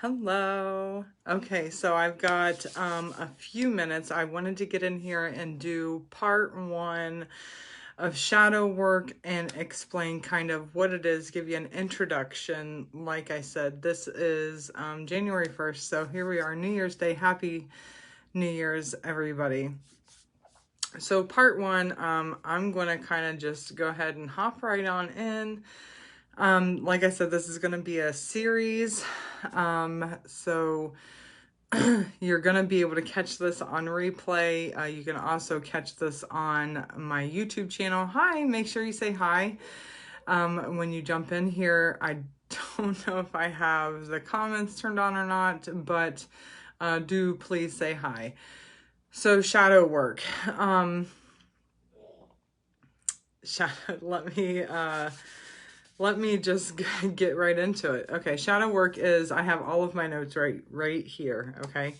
Hello. Okay, so I've got a few minutes. I wanted to get in here and do part one of shadow work and explain kind of what it is, give you an introduction. Like I said, this is January 1st, so here we are, New Year's Day. Happy New Year's, everybody. So part one, I'm going to kind of just go ahead and hop right on in. Like I said, this is going to be a series. So you're going to be able to catch this on replay. You can also catch this on my YouTube channel. Hi, make sure you say hi when you jump in here. I don't know if I have the comments turned on or not, but do please say hi. So shadow work. Let me just get right into it. Okay, shadow work is, I have all of my notes right here, okay?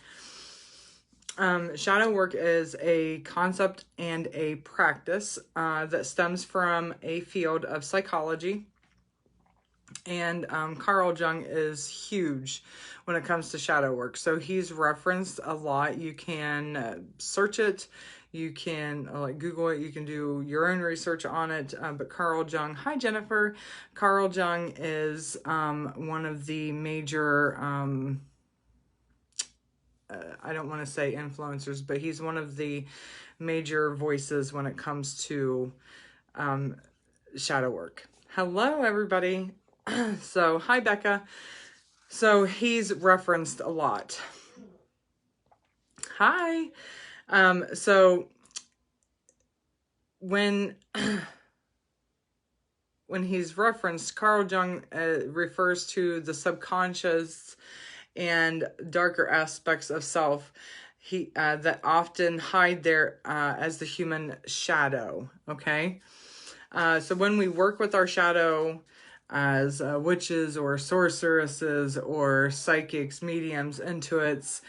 Shadow work is a concept and a practice that stems from a field of psychology. And Carl Jung is huge when it comes to shadow work. So he's referenced a lot. You can search it. You can like Google it. You can do your own research on it. But Carl Jung, hi Jennifer. Carl Jung is one of the major, I don't want to say influencers, but he's one of the major voices when it comes to shadow work. Hello, everybody. So, hi, Becca. So, he's referenced a lot. Hi. So, when he's referenced, Carl Jung refers to the subconscious and darker aspects of self that often hide there as the human shadow, okay? So when we work with our shadow as witches or sorceresses or psychics, mediums, intuits,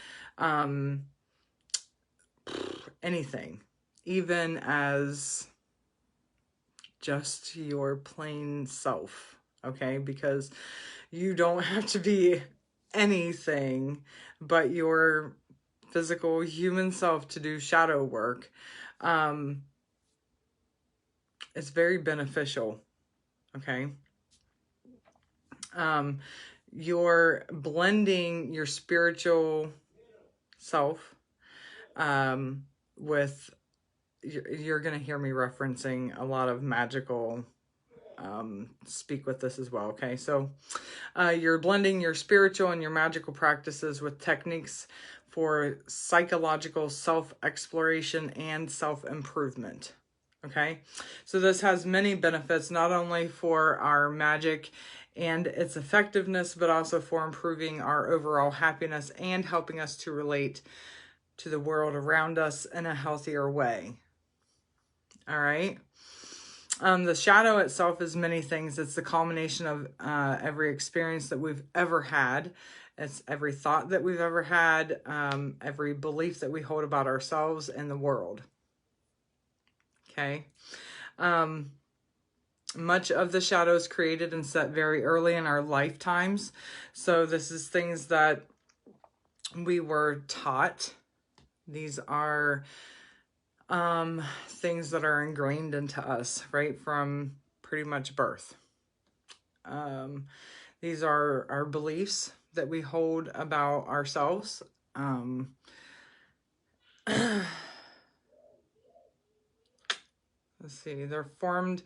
anything, even as just your plain self, okay? Because you don't have to be anything but your physical human self to do shadow work. It's very beneficial, okay? You're blending your spiritual self with, you're going to hear me referencing a lot of magical speak with this as well, okay? So you're blending your spiritual and your magical practices with techniques for psychological self-exploration and self-improvement, okay? So this has many benefits, not only for our magic and its effectiveness, but also for improving our overall happiness and helping us to relate to the world around us in a healthier way. All right. The shadow itself is many things. It's the culmination of every experience that we've ever had. It's every thought that we've ever had, every belief that we hold about ourselves and the world. Okay. Much of the shadow is created and set very early in our lifetimes. So this is things that we were taught. These are things that are ingrained into us right from pretty much birth. These are our beliefs that we hold about ourselves. Let's see, they're formed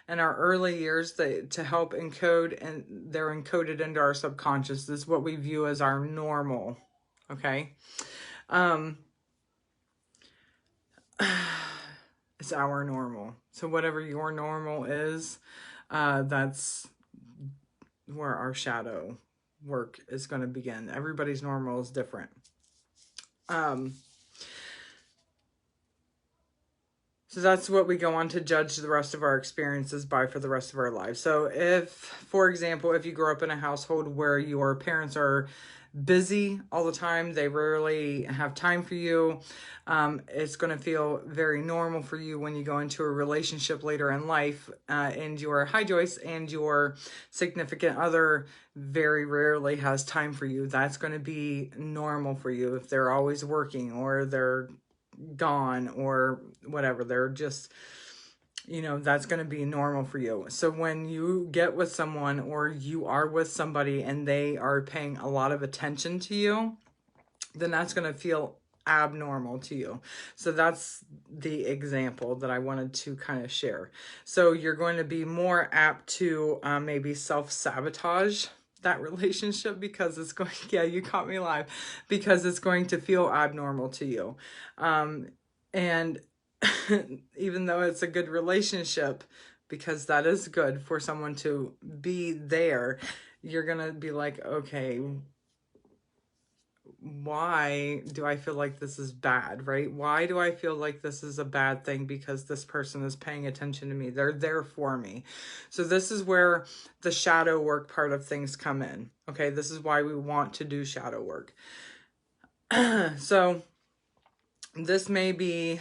in our early years to help encode, and they're encoded into our subconscious. This is what we view as our normal, okay? It's our normal. So whatever your normal is, that's where our shadow work is going to begin. Everybody's normal is different. So So that's what we go on to judge the rest of our experiences by for the rest of our lives. So if, for example, if you grow up in a household where your parents are busy all the time, they rarely have time for you, it's going to feel very normal for you when you go into a relationship later in life, and your, hi Joyce, and your significant other very rarely has time for you. That's going to be normal for you if they're always working or they're gone or whatever. They're just, you know, that's going to be normal for you. So when you get with someone or you are with somebody and they are paying a lot of attention to you, then that's going to feel abnormal to you. So that's the example that I wanted to kind of share. So you're going to be more apt to maybe self-sabotage that relationship because it's going, yeah, you caught me live, because it's going to feel abnormal to you. And even though it's a good relationship, because that is good for someone to be there, you're going to be like, okay, why do I feel like this is bad, right? Why do I feel like this is a bad thing? Because this person is paying attention to me. They're there for me. So this is where the shadow work part of things come in. Okay, this is why we want to do shadow work. So this may be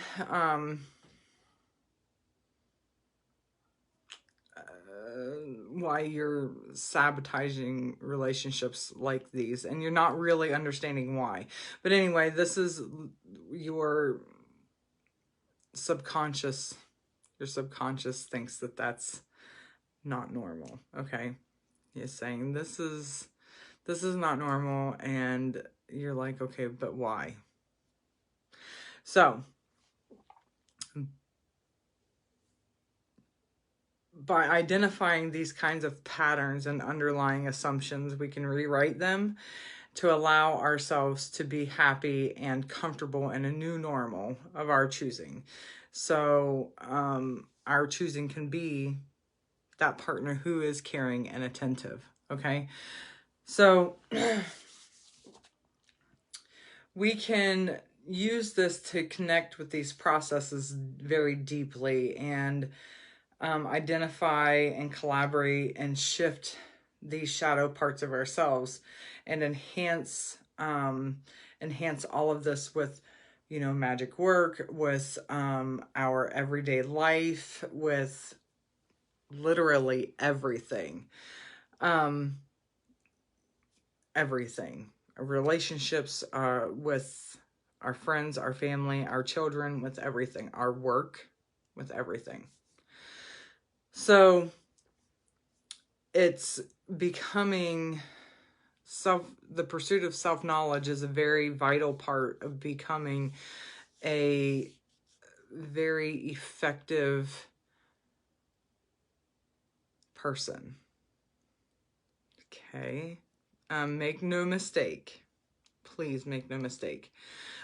why you're sabotaging relationships like these, and you're not really understanding why. But anyway, this is your subconscious. Your subconscious thinks that that's not normal. Okay, he's saying this is not normal, and you're like, okay, but why? So by identifying these kinds of patterns and underlying assumptions, we can rewrite them to allow ourselves to be happy and comfortable in a new normal of our choosing. So our choosing can be that partner who is caring and attentive. Okay, so we can use this to connect with these processes very deeply and identify and collaborate and shift these shadow parts of ourselves and enhance all of this with, you know, magic work, with our everyday life, with literally everything. Everything. Relationships with our friends, our family, our children, with everything. Our work, with everything. So it's becoming the pursuit of self-knowledge is a very vital part of becoming a very effective person. Okay. Make no mistake. Please make no mistake.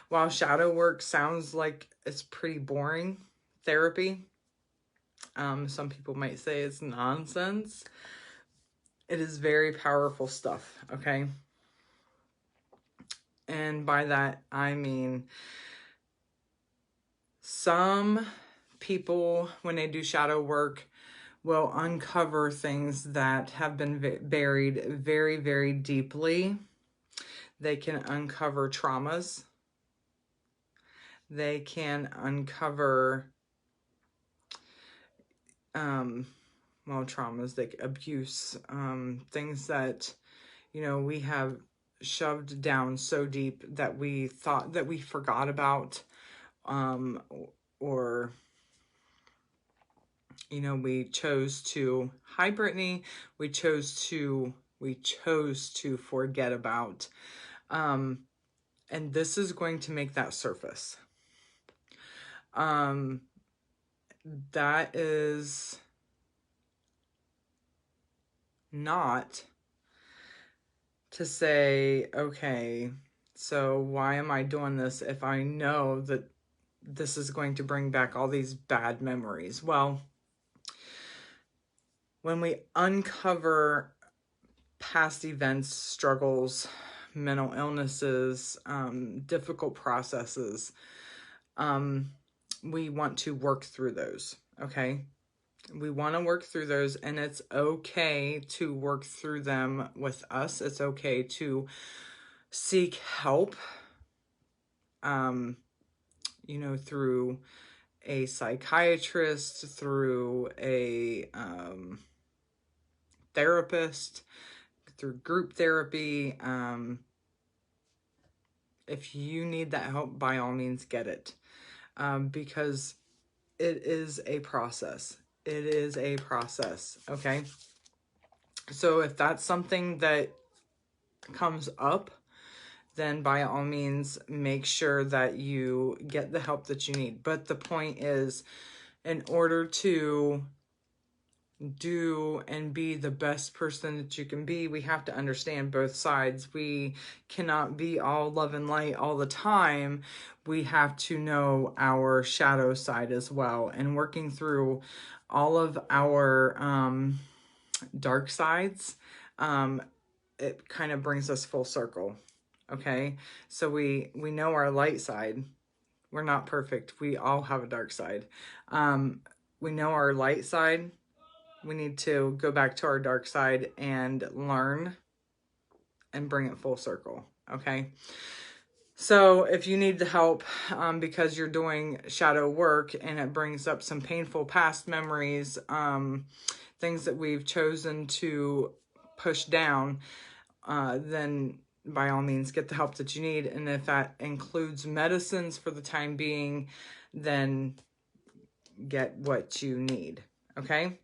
While shadow work sounds like it's pretty boring therapy, some people might say it's nonsense. It is very powerful stuff, okay? And by that, I mean some people, when they do shadow work, will uncover things that have been buried very, very deeply. They can uncover traumas. They can uncover, traumas, like abuse, things that, you know, we have shoved down so deep that we thought that we forgot about, or, you know, we chose to, hi Brittany, we chose to forget about. And this is going to make that surface. That is not to say, okay, so why am I doing this if I know that this is going to bring back all these bad memories? Well, when we uncover past events, struggles, mental illnesses, difficult processes, we want to work through those, okay? We want to work through those, and it's okay to work through them with us. It's okay to seek help, you know, through a psychiatrist, through a therapist, through group therapy. If you need that help, by all means, get it, because it is a process. It is a process, okay? So if that's something that comes up, then by all means, make sure that you get the help that you need. But the point is, in order to do and be the best person that you can be, we have to understand both sides. We cannot be all love and light all the time. We have to know our shadow side as well. And working through all of our dark sides, it kind of brings us full circle. Okay, so we know our light side. We're not perfect. We all have a dark side. We know our light side. We need to go back to our dark side and learn and bring it full circle. Okay, so if you need the help because you're doing shadow work and it brings up some painful past memories, things that we've chosen to push down, then by all means get the help that you need. And if that includes medicines for the time being, then get what you need. Okay,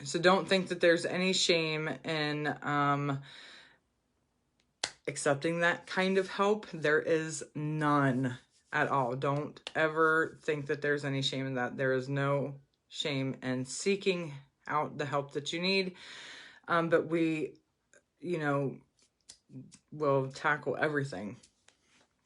so don't think that there's any shame in accepting that kind of help. There is none at all. Don't ever think that there's any shame in that. There is no shame in seeking out the help that you need. But we, you know, will tackle everything.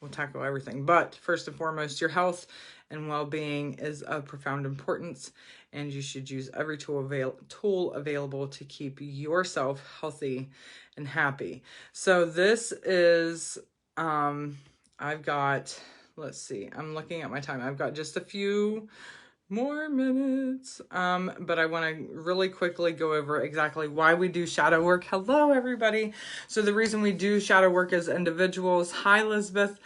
We'll tackle everything. But first and foremost, your health and well-being is of profound importance, and you should use every tool available to keep yourself healthy and happy. So this is, I've got, let's see, I'm looking at my time. I've got just a few more minutes, but I want to really quickly go over exactly why we do shadow work. Hello, everybody. So the reason we do shadow work as individuals, hi, Elizabeth,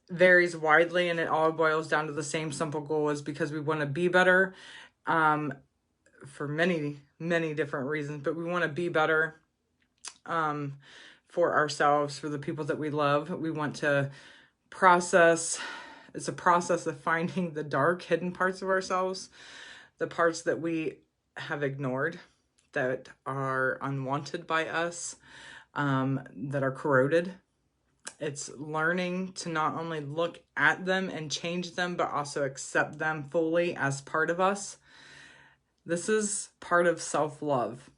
varies widely, and it all boils down to the same simple goal, is because we want to be better, for many, many different reasons, but we want to be better, for ourselves, for the people that we love. We want to process. It's a process of finding the dark, hidden parts of ourselves, the parts that we have ignored, that are unwanted by us, that are corroded. It's learning to not only look at them and change them, but also accept them fully as part of us. This is part of self-love,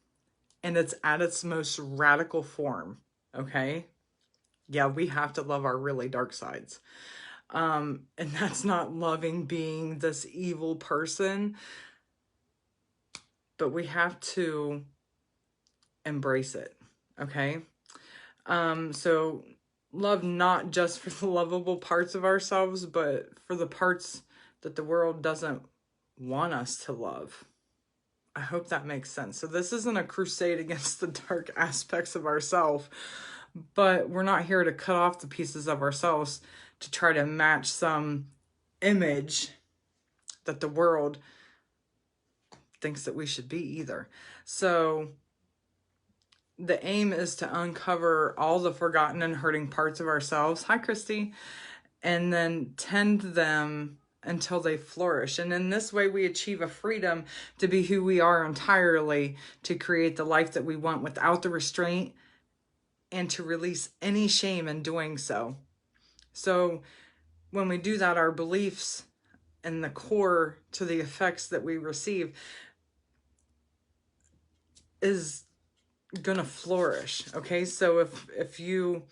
and it's at its most radical form, okay? Yeah, we have to love our really dark sides. And that's not loving being this evil person, but we have to embrace it, okay? So love not just for the lovable parts of ourselves, but for the parts that the world doesn't want us to love. I hope that makes sense. So this isn't a crusade against the dark aspects of ourselves, but we're not here to cut off the pieces of ourselves to try to match some image that the world thinks that we should be either. So the aim is to uncover all the forgotten and hurting parts of ourselves. Hi, Christy. And then tend them until they flourish. And in this way, we achieve a freedom to be who we are entirely, to create the life that we want without the restraint, and to release any shame in doing so. So when we do that, our beliefs and the core to the effects that we receive is gonna flourish. Okay, so if you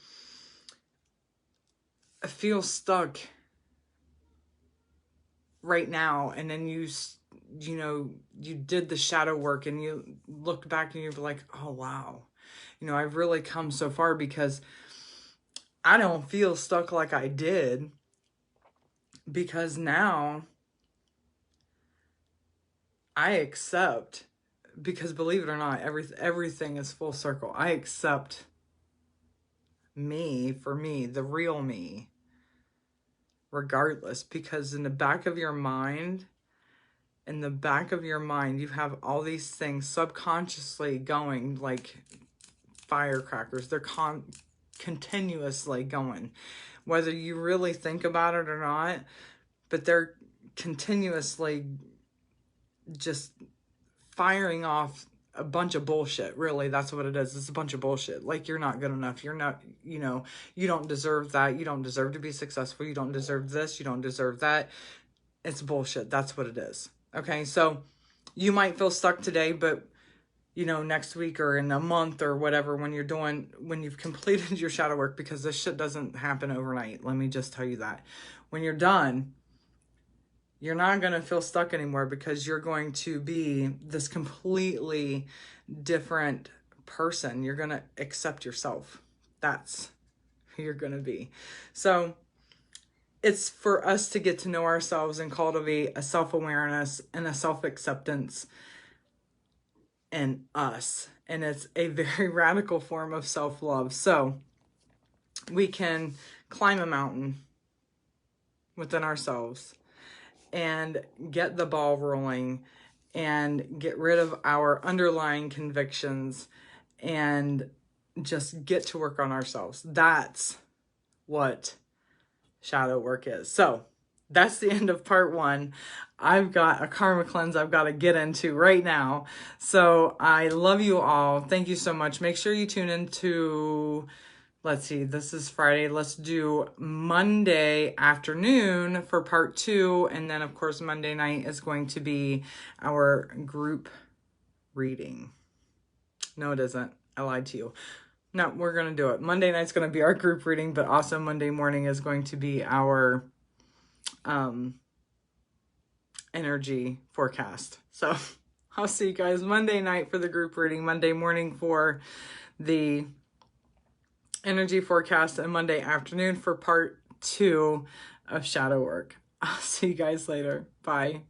feel stuck right now, and then you know, you did the shadow work and you look back and you're like, oh wow, you know, I've really come so far because I don't feel stuck like I did. because now I accept, because believe it or not, everything is full circle. I accept me for me, the real me, regardless, because in the back of your mind, you have all these things subconsciously going like firecrackers. They're continuously going, whether you really think about it or not, but they're continuously just firing off a bunch of bullshit. Really, that's what it is. It's a bunch of bullshit. Like, you're not good enough. You're not, you don't deserve that. You don't deserve to be successful. You don't deserve this. You don't deserve that. It's bullshit. That's what it is. Okay, so you might feel stuck today, but next week or in a month or whatever, when you've completed your shadow work, because this shit doesn't happen overnight. Let me just tell you that. When you're done, you're not going to feel stuck anymore, because you're going to be this completely different person. You're going to accept yourself. That's who you're going to be. So it's for us to get to know ourselves and cultivate a self-awareness and a self-acceptance in us. And it's a very radical form of self-love. So we can climb a mountain within ourselves and get the ball rolling and get rid of our underlying convictions and just get to work on ourselves. That's what shadow work is. So that's the end of part 1. I've got a karma cleanse I've got to get into right now. So I love you all. Thank you so much. Make sure you tune into, let's see, this is Friday. Let's do Monday afternoon for part 2. And then, of course, Monday night is going to be our group reading. No, it isn't. I lied to you. No, we're going to do it. Monday night's going to be our group reading, but also Monday morning is going to be our energy forecast. So I'll see you guys Monday night for the group reading, Monday morning for the energy forecast, and Monday afternoon for part 2 of shadow work. I'll see you guys later. Bye.